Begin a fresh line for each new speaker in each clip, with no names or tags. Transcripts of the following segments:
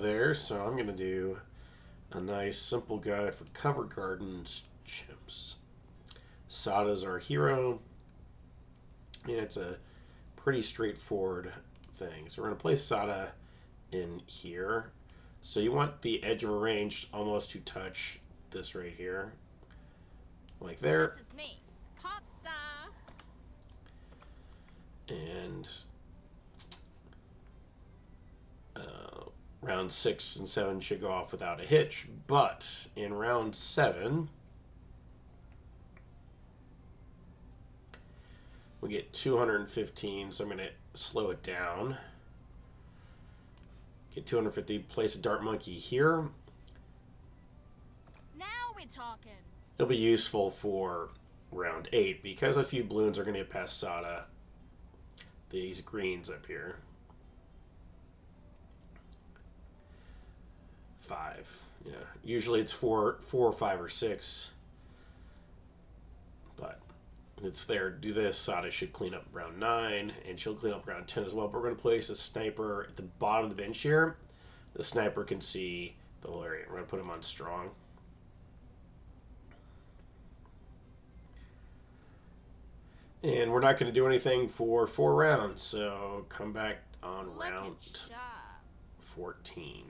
there, so I'm going to do a nice simple guide for cover gardens chimps. Sauda's our hero, and it's a pretty straightforward thing. So we're going to place Sauda in here. So you want the edge of a range almost to touch this right here, like there.
This is me, pop star.
And round 6 and 7 should go off without a hitch, but in round 7 we get 215, so I'm going to slow it down. Get 250, place a dart monkey here.
Now we're talking.
It'll be useful for round 8 because a few balloons are going to get past Sauda. These greens up here. 5. Yeah. Usually it's 4, 5, or 6. But it's there. Do this. Sauda should clean up round 9, and she'll clean up round 10 as well. But we're going to place a sniper at the bottom of the bench here. The sniper can see the whole area. We're going to put him on strong. And we're not going to do anything for 4 rounds, so come back on round 14.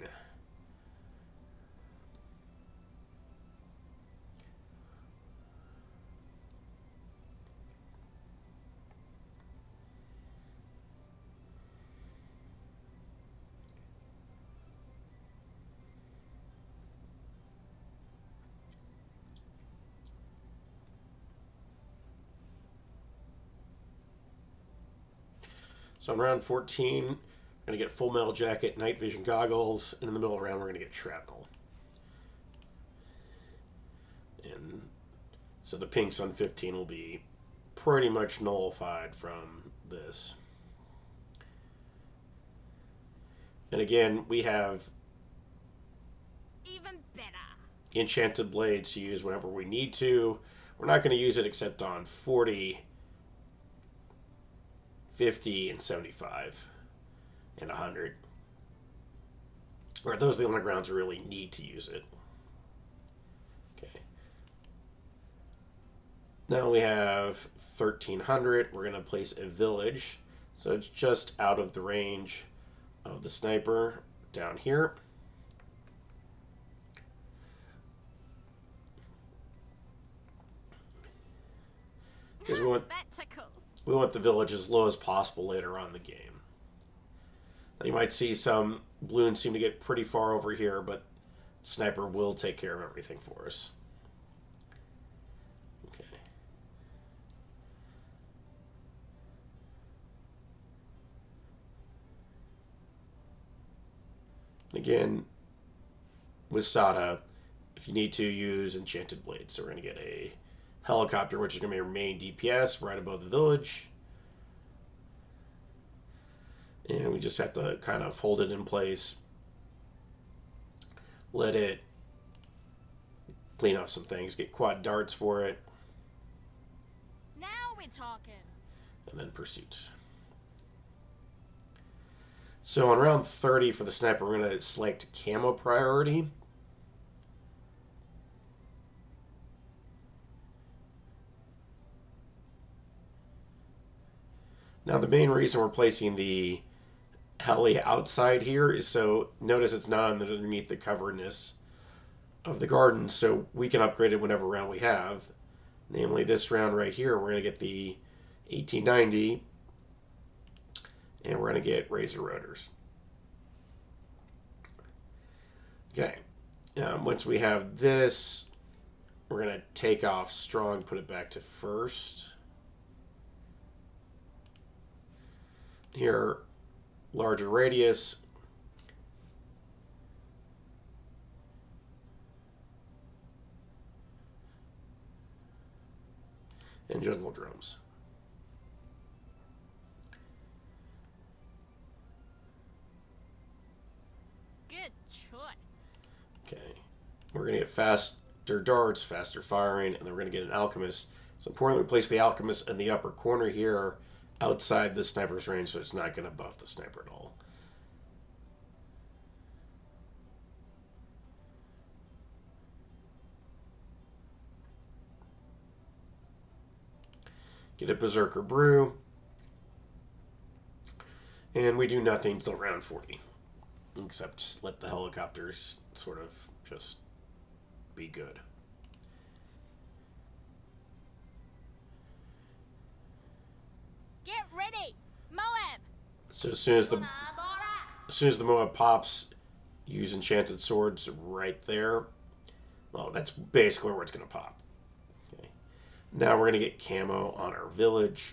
So in round 14, we're going to get full metal jacket, night vision goggles, and in the middle of the round, we're going to get shrapnel. And so the pinks on 15 will be pretty much nullified from this. And again, we have
even better
enchanted blades to use whenever we need to. We're not going to use it except on 40, 50, and 75, and 100. Or those are the only grounds we really need to use it. Okay. Now we have 1300. We're going to place a village. So it's just out of the range of the sniper down here. Because we want the village as low as possible later on in the game. Now you might see some balloons seem to get pretty far over here, but sniper will take care of everything for us. Okay. Again, with Sauda, if you need to, use enchanted blades. So we're going to get a helicopter, which is going to be our main DPS, right above the village. And we just have to kind of hold it in place. Let it clean off some things. Get quad darts for it.
Now we're talking.
And then pursuit. So on round 30 for the sniper, we're going to select Camo priority. Now the main reason we're placing the Heli outside here is so notice it's not underneath the coverness of the garden, so we can upgrade it whenever round we have. Namely this round right here, we're going to get the 1890, and we're going to get razor rotors. Okay, once we have this, we're going to take off strong, put it back to first. Here, larger radius. And jungle drums.
Good choice.
Okay. We're going to get faster darts, faster firing, and then we're going to get an alchemist. It's important we place the alchemist in the upper corner here, outside the sniper's range, so it's not going to buff the sniper at all. get a Berserker Brew. And we do nothing till round 40. Except just let the helicopters sort of just be good.
Get ready! MOAB!
So as soon as the MOAB pops, use Enchanted Swords right there. Well, that's basically where it's going to pop. Okay. Now we're going to get Camo on our village.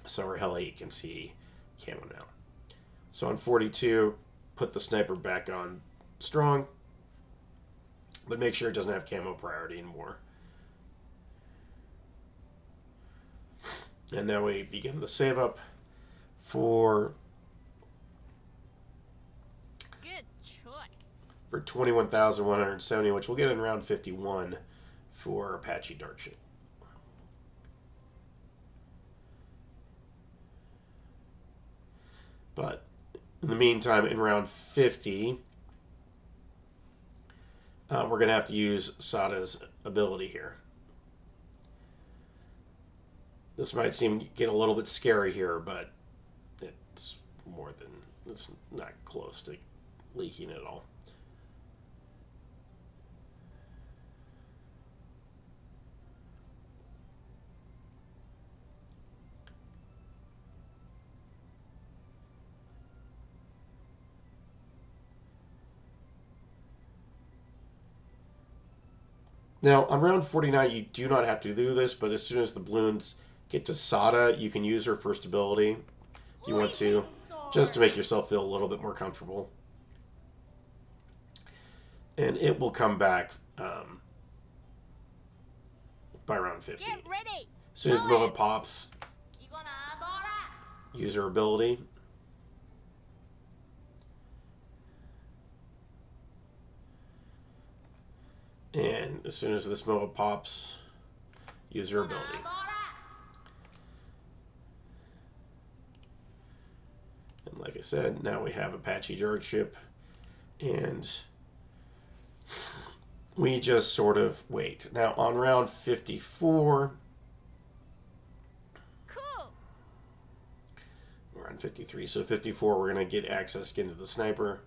So our Heli can see Camo now. So on 42, put the sniper back on strong. But make sure it doesn't have Camo priority anymore. And now we begin the save up for 21,170, which we'll get in round 51 for Apache Dart Ship. But in the meantime, in round 50, we're going to have to use Sauda's ability here. This might get a little bit scary here, but it's not close to leaking at all. Now, on round 49, you do not have to do this, but as soon as the balloons get to Sauda, you can use her first ability if you want to, just to make yourself feel a little bit more comfortable. And it will come back by round 50.
Get ready!
As soon as the MOAB pops, use her ability. And as soon as this MOAB pops, use her ability. And like I said, now we have Apache Dart Ship. And we just sort of wait. Now on round 54...
Cool.
We're on 53. So 54, we're going to get access into the sniper.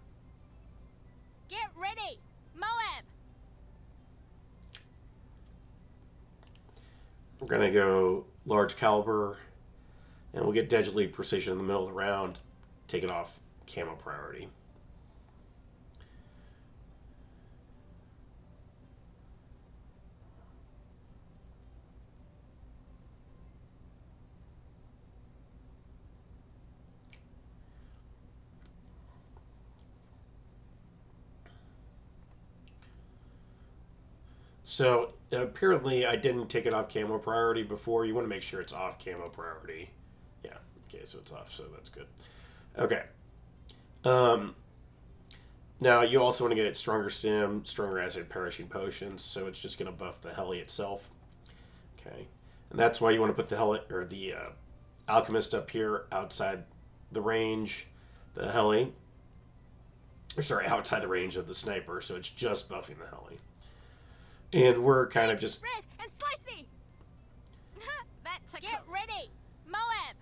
Get ready! MOAB!
We're going to go large caliber, and we'll get deadly precision in the middle of the round. Take it off Camo priority. So apparently I didn't take it off Camo priority before. You want to make sure it's off Camo priority. Yeah, okay, so it's off, so that's good. Okay. Now you also want to get it stronger stim, stronger acid, perishing potions, so it's just going to buff the Heli itself. Okay. And that's why you want to put the Heli, or the Alchemist up here outside the range, the Heli. Or sorry, outside the range of the sniper, so it's just buffing the Heli. And we're kind of just...
Red and slicey! Get ready! MOAB!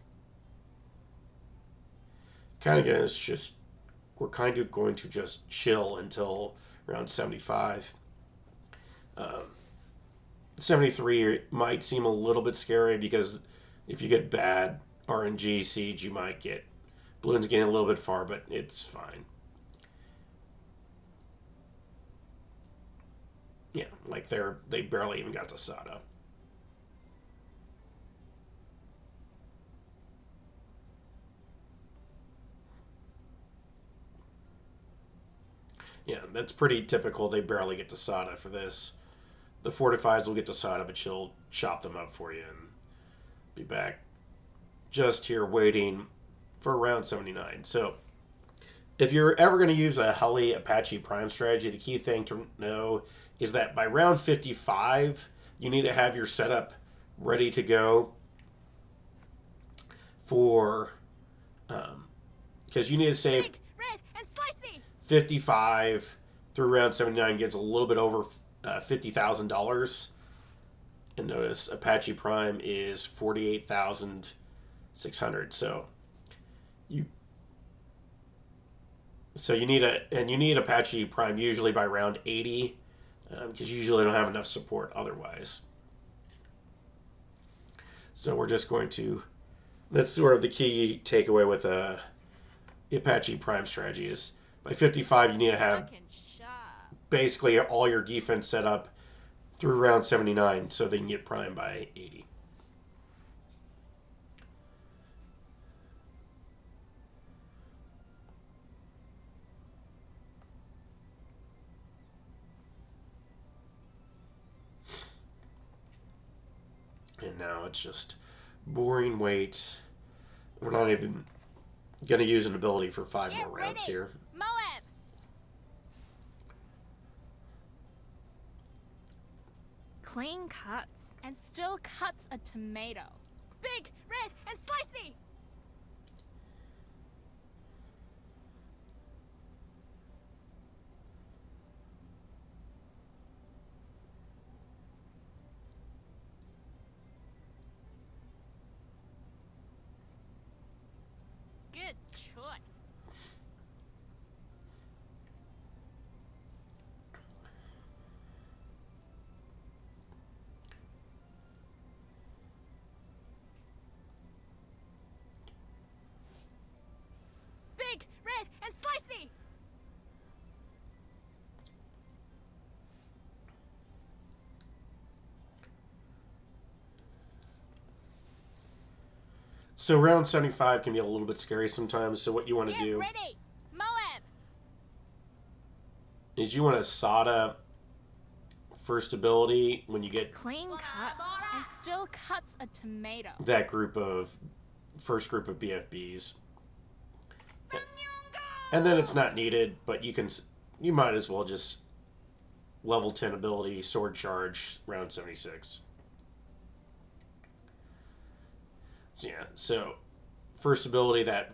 We're kind of going to just chill until around 75. 73 might seem a little bit scary because if you get bad RNG siege, you might get balloons getting a little bit far, but it's fine. Yeah, like they barely even got to Sauda. Yeah, that's pretty typical. They barely get to Sauda for this. The fortifieds will get to Sauda, but she'll chop them up for you and be back just here waiting for round 79. So if you're ever going to use a Heli Apache Prime strategy, the key thing to know is that by round 55, you need to have your setup ready to go for, because you need to save
Big, red, and slicey.
55 through round 79 gets a little bit over $50,000. And notice Apache Prime is 48,600. So you need Apache Prime usually by round 80, because you usually don't have enough support otherwise. So we're just going to, that's sort of the key takeaway with the Apache Prime strategy is by 55 you need to have basically all your defense set up through round 79 so they can get Prime by 80. And now it's just boring wait. We're not even going to use an ability for 5 more rounds here.
MOAB. Clean cuts and still cuts a tomato. Big, red, and slicey. Good choice. Big, red, and slicey.
So round 75 can be a little bit scary sometimes. So what you want to do
Ready. MOAB.
is you want to Sauda first ability when you get
Clean cuts and still cuts a tomato.
that first group of BFBs. And then it's not needed, but you might as well just level 10 ability, sword charge, round 76. So first ability that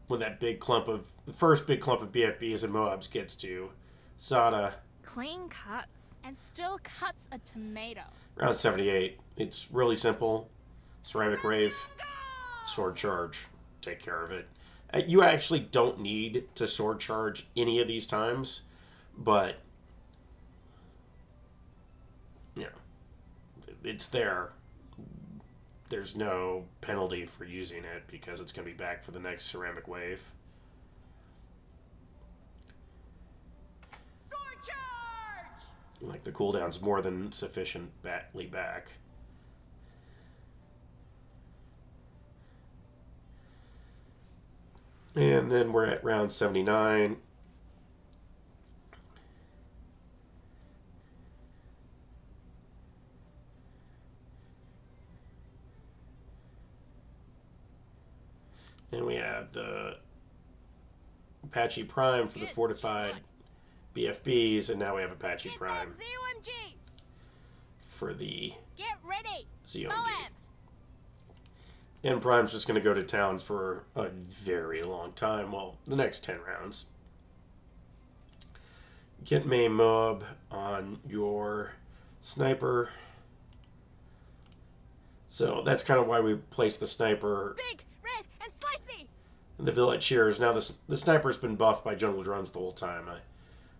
when the first big clump of BFBs and MOABs gets to Sauda.
Clean cuts and still cuts a tomato.
Round 78. It's really simple. Ceramic Wave, sword charge, take care of it. You actually don't need to sword charge any of these times, but it's there. There's no penalty for using it because it's going to be back for the next Ceramic Wave.
Sword charge!
Like the cooldown's more than sufficiently back. And then we're at round 79. And we have the Apache Prime for the fortified BFBs, and now we have Apache Prime for the ZOMG. And Prime's just going to go to town for a very long time. Well, the next 10 rounds. Get main MOAB on your sniper. So that's kind of why we placed the sniper
Big, red, and slicey.
in the village here. Now the sniper's been buffed by jungle drums the whole time.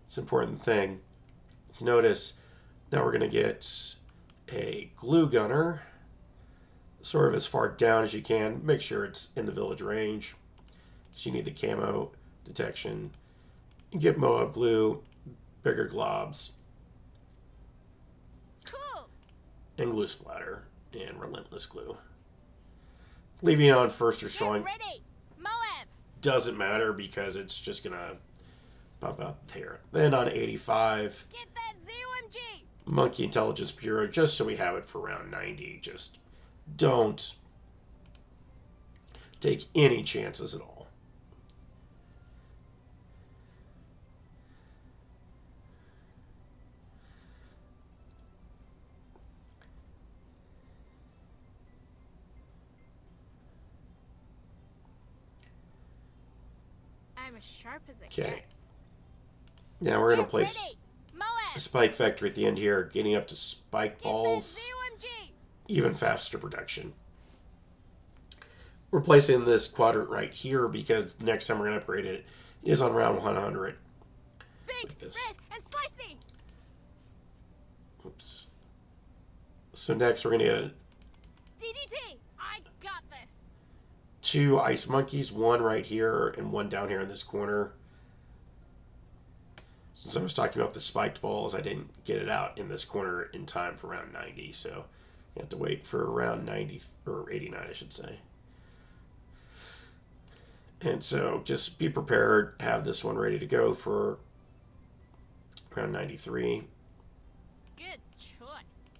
It's an important thing. Notice now we're going to get a glue gunner. Sort of as far down as you can. Make sure it's in the village range. So you need the camo detection. You get MOAB glue, bigger globs,
Cool.
and glue splatter, and relentless glue. Leaving on first or strong
Ready. MOAB.
doesn't matter because it's just gonna bump out there. Then on 85,
Get that ZOMG.
Monkey Intelligence Bureau, just so we have it for round 90. Just don't take any chances at all.
I'm as sharp as a
Okay.
cat.
Now we're going to place
Ready. MOAB.
a spike vector at the end here, getting up to spike
Get that
balls.
ZOMG.
even faster production. We're placing this quadrant right here because next time we're going to upgrade it is on round 100.
Big, red, and slicey!
Oops. So next we're going to get
DDT! I got this!
2 ice monkeys, one right here and one down here in this corner. Since I was talking about the spiked balls, I didn't get it out in this corner in time for round 90, so you have to wait for round 90, or 89, I should say. And so just be prepared, have this one ready to go for round 93.
Good choice.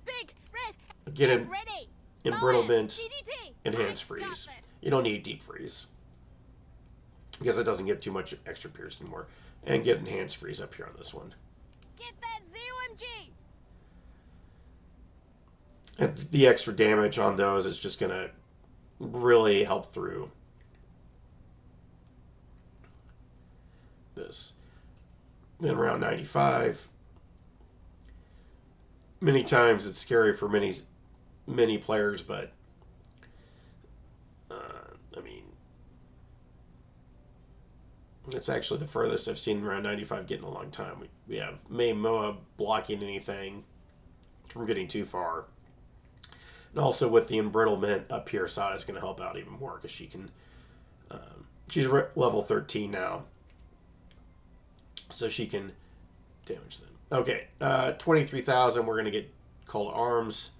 Big, red,
Get him
ready!
embrittlement,
DDT!
enhanced
I got
freeze.
this.
You don't need deep freeze because it doesn't get too much extra pierce anymore. And get enhanced freeze up here on this one.
Get that ZOMG!
And the extra damage on those is just going to really help through this. Then round 95. Many times it's scary for many players, but I mean, it's actually the furthest I've seen round 95 get in a long time. We have MOAB blocking anything from getting too far. And also with the embrittlement up here, Sauda is going to help out even more because she can. She's level 13 now, so she can damage them. Okay, 23,000. We're going to get called arms,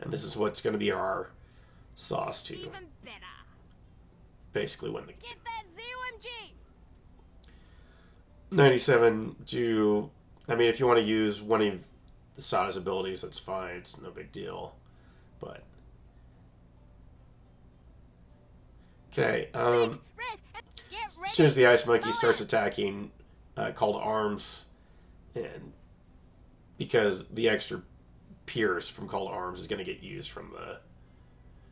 and this is what's going to be our sauce to
Even better.
basically win the game.
Get that ZOMG!
97 to. I mean, if you want to use one of the Sauda's abilities, that's fine. It's no big deal. But okay.
Red, get
As
ready!
soon as the ice monkey starts attacking, call to arms, and because the extra pierce from call to arms is going to get used from the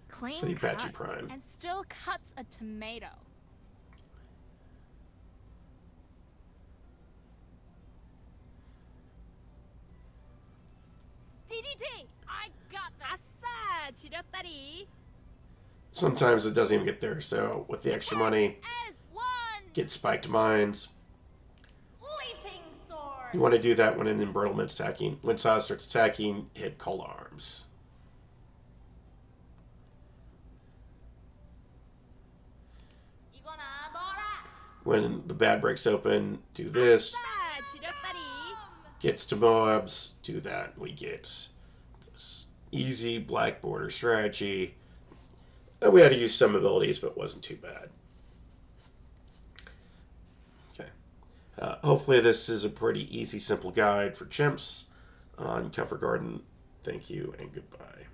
Clean
for the Apache
cuts
Prime.
and still cuts a tomato. DDT! I got this! Assa! 違ったり
Sometimes it doesn't even get there. So with the extra money,
as one!
get spiked mines.
Leaping sword!
You want to do that when an embrittlement's attacking. When Sauda starts attacking, hit call to arms. When the bad breaks open, do this.
さあ違ったり
Gets to MOABs, do that. We get this easy black border strategy. And we had to use some abilities, but it wasn't too bad. Okay. Hopefully this is a pretty easy, simple guide for chimps on Cover Garden. Thank you and goodbye.